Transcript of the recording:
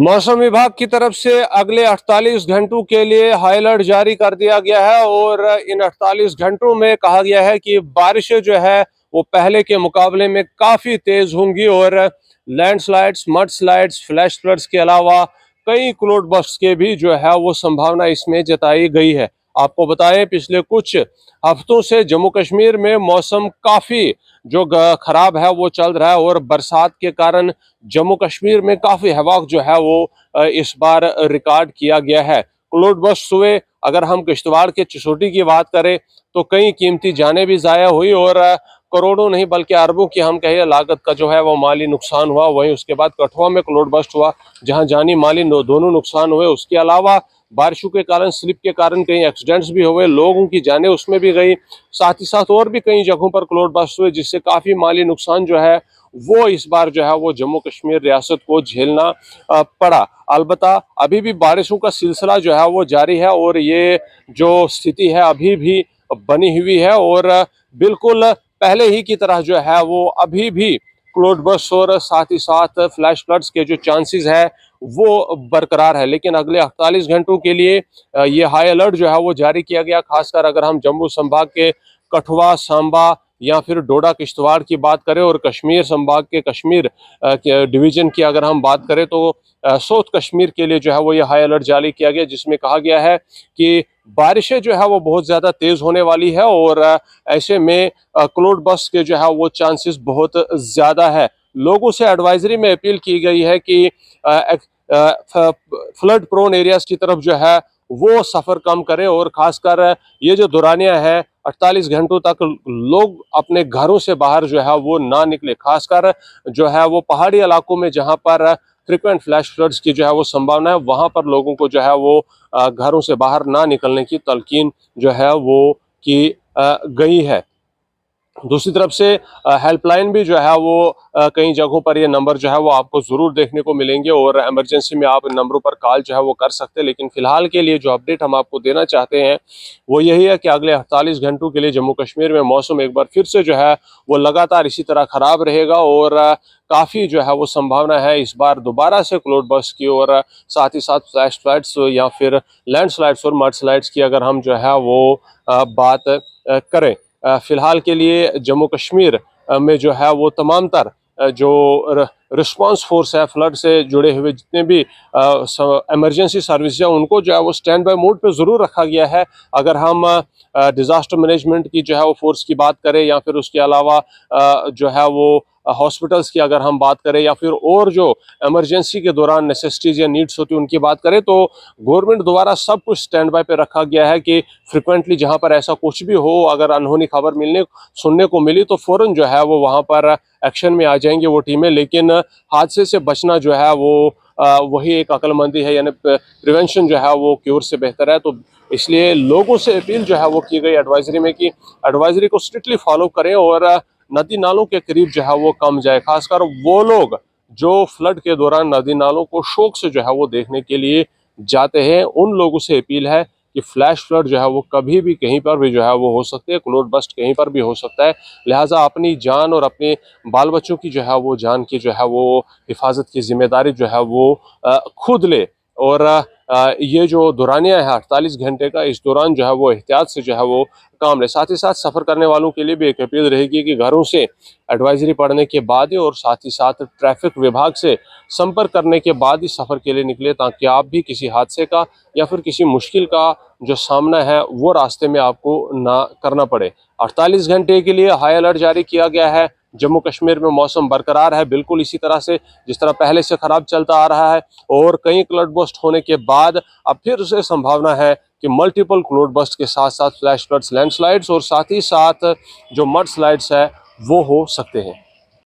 मौसम विभाग की तरफ से अगले 48 घंटों के लिए हाई अलर्ट जारी कर दिया गया है और इन 48 घंटों में कहा गया है कि बारिशें जो है वो पहले के मुकाबले में काफ़ी तेज़ होंगी और landslides, mud slides, flash floods के अलावा कई क्लाउड बर्स्ट के भी जो है वो संभावना इसमें जताई गई है। आपको बताएं, पिछले कुछ हफ्तों से जम्मू कश्मीर में मौसम काफ़ी जो खराब है वो चल रहा है और बरसात के कारण जम्मू कश्मीर में काफ़ी हवाक जो है वो इस बार रिकॉर्ड किया गया है। क्लाउड बर्स्ट हुए, अगर हम किश्तवाड़ के चिसोटी की बात करें तो कई कीमती जानें भी ज़ाया हुई और करोड़ों नहीं बल्कि अरबों की हम कहें लागत का जो है वो माली नुकसान हुआ। वहीं उसके बाद कठुआ में क्लाउड बर्स्ट हुआ जहां जानी माली दोनों नुकसान हुए। उसके अलावा बारिशों के कारण, स्लिप के कारण कई एक्सीडेंट्स भी हुए, लोगों की जानें उसमें भी गई। साथ ही साथ और भी कई जगहों पर क्लाउड बर्स्ट हुए जिससे काफ़ी माली नुकसान जो है वो इस बार जो है वो जम्मू कश्मीर रियासत को झेलना पड़ा। अलबत्ता अभी भी बारिशों का सिलसिला जो है वो जारी है और ये जो स्थिति है अभी भी बनी हुई है और बिल्कुल पहले ही की तरह जो है वो अभी भी क्लाउड बर्स्ट और साथ ही साथ फ्लैश फ्लड्स के जो चांसेस है वो बरकरार है। लेकिन अगले 48 घंटों के लिए ये हाई अलर्ट जो है वो जारी किया गया। खासकर अगर हम जम्मू संभाग के कठुआ, सांबा या फिर डोडा किश्तवाड़ की बात करें और कश्मीर संभाग के कश्मीर के डिवीजन की अगर हम बात करें तो साउथ कश्मीर के लिए जो है वो ये हाई अलर्ट जारी किया गया जिसमें कहा गया है कि बारिशें जो है वो बहुत ज़्यादा तेज़ होने वाली है और ऐसे में क्लाउड बर्स्ट के जो है वो चांसेस बहुत ज़्यादा है। लोगों से एडवाइजरी में अपील की गई है कि फ्लड प्रोन एरियाज की तरफ जो है वो सफ़र कम करें और ख़ासकर ये जो दौरानिया है 48 घंटों तक लोग अपने घरों से बाहर जो है वो ना निकले। खासकर जो है वो पहाड़ी इलाकों में जहां पर फ्रिक्वेंट फ्लैश फ्लड्स की जो है वो संभावना है वहां पर लोगों को जो है वो घरों से बाहर ना निकलने की तलकीन जो है वो की गई है। दूसरी तरफ से हेल्पलाइन भी जो है वो कई जगहों पर ये नंबर जो है वो आपको ज़रूर देखने को मिलेंगे और इमरजेंसी में आप इन नंबरों पर कॉल जो है वो कर सकते हैं। लेकिन फ़िलहाल के लिए जो अपडेट हम आपको देना चाहते हैं वो यही है कि अगले 48 घंटों के लिए जम्मू कश्मीर में मौसम एक बार फिर से जो है वो लगातार इसी तरह ख़राब रहेगा और काफ़ी जो है वो संभावना है इस बार दोबारा से क्लाउड बर्स्ट की और साथ ही साथ फ्लैश फ्लड्स या फिर लैंडस्लाइड्स और मड स्लाइड्स की अगर हम जो है वो बात करें। फ़िलहाल के लिए जम्मू कश्मीर में जो है वो तमाम तर जो रिस्पांस फोर्स है, फ्लड से जुड़े हुए जितने भी इमरजेंसी सर्विस है उनको जो है वो स्टैंड बाय मोड पे ज़रूर रखा गया है। अगर हम डिज़ास्टर मैनेजमेंट की जो है वो फोर्स की बात करें या फिर उसके अलावा जो है वो हॉस्पिटल्स की अगर हम बात करें या फिर और जो इमरजेंसी के दौरान नेसेसिटीज़ या नीड्स होती है उनकी बात करें तो गवर्नमेंट द्वारा सब कुछ स्टैंड बाय पे रखा गया है कि फ्रिक्वेंटली जहां पर ऐसा कुछ भी हो, अगर अनहोनी खबर सुनने को मिली तो फ़ौरन जो है वो वहां पर एक्शन में आ जाएंगे वो टीमें। लेकिन हादसे से बचना जो है वो वही एक अक्लमंदी है, यानी प्रिवेंशन जो है वो क्योर से बेहतर है। तो इसलिए लोगों से अपील जो है वो की गई एडवाइजरी में कि एडवाइजरी को स्ट्रिक्टली फॉलो करें और नदी नालों के करीब जो है वो कम जाए। खासकर वो लोग जो फ्लड के दौरान नदी नालों को शौक से जो है वो देखने के लिए जाते हैं, उन लोगों से अपील है कि फ्लैश फ्लड जो है वो कभी भी कहीं पर भी जो है वो हो सकते हैं, क्लाउड बर्स्ट कहीं पर भी हो सकता है। लिहाजा अपनी जान और अपने बाल बच्चों की जो है वो जान की जो है वो हिफाजत की जिम्मेदारी जो है वो खुद ले और ये जो दौरानिया है 48 घंटे का, इस दौरान जो है वो एहतियात से जो है वो काम ले। साथ ही साथ सफ़र करने वालों के लिए भी एक अपील रहेगी कि घरों से एडवाइजरी पढ़ने के बाद ही और साथ ही साथ ट्रैफिक विभाग से संपर्क करने के बाद ही सफ़र के लिए निकले ताकि आप भी किसी हादसे का या फिर किसी मुश्किल का जो सामना है वो रास्ते में आपको ना करना पड़े। 48 घंटे के लिए हाई अलर्ट जारी किया गया है। जम्मू कश्मीर में मौसम बरकरार है बिल्कुल इसी तरह से जिस तरह पहले से ख़राब चलता आ रहा है और कई क्लाउड बर्स्ट होने के बाद अब फिर से संभावना है कि मल्टीपल क्लाउड बर्स्ट के साथ साथ फ्लैश फ्लड्स, लैंडस्लाइड्स और साथ ही साथ जो मड स्लाइड्स है वो हो सकते हैं।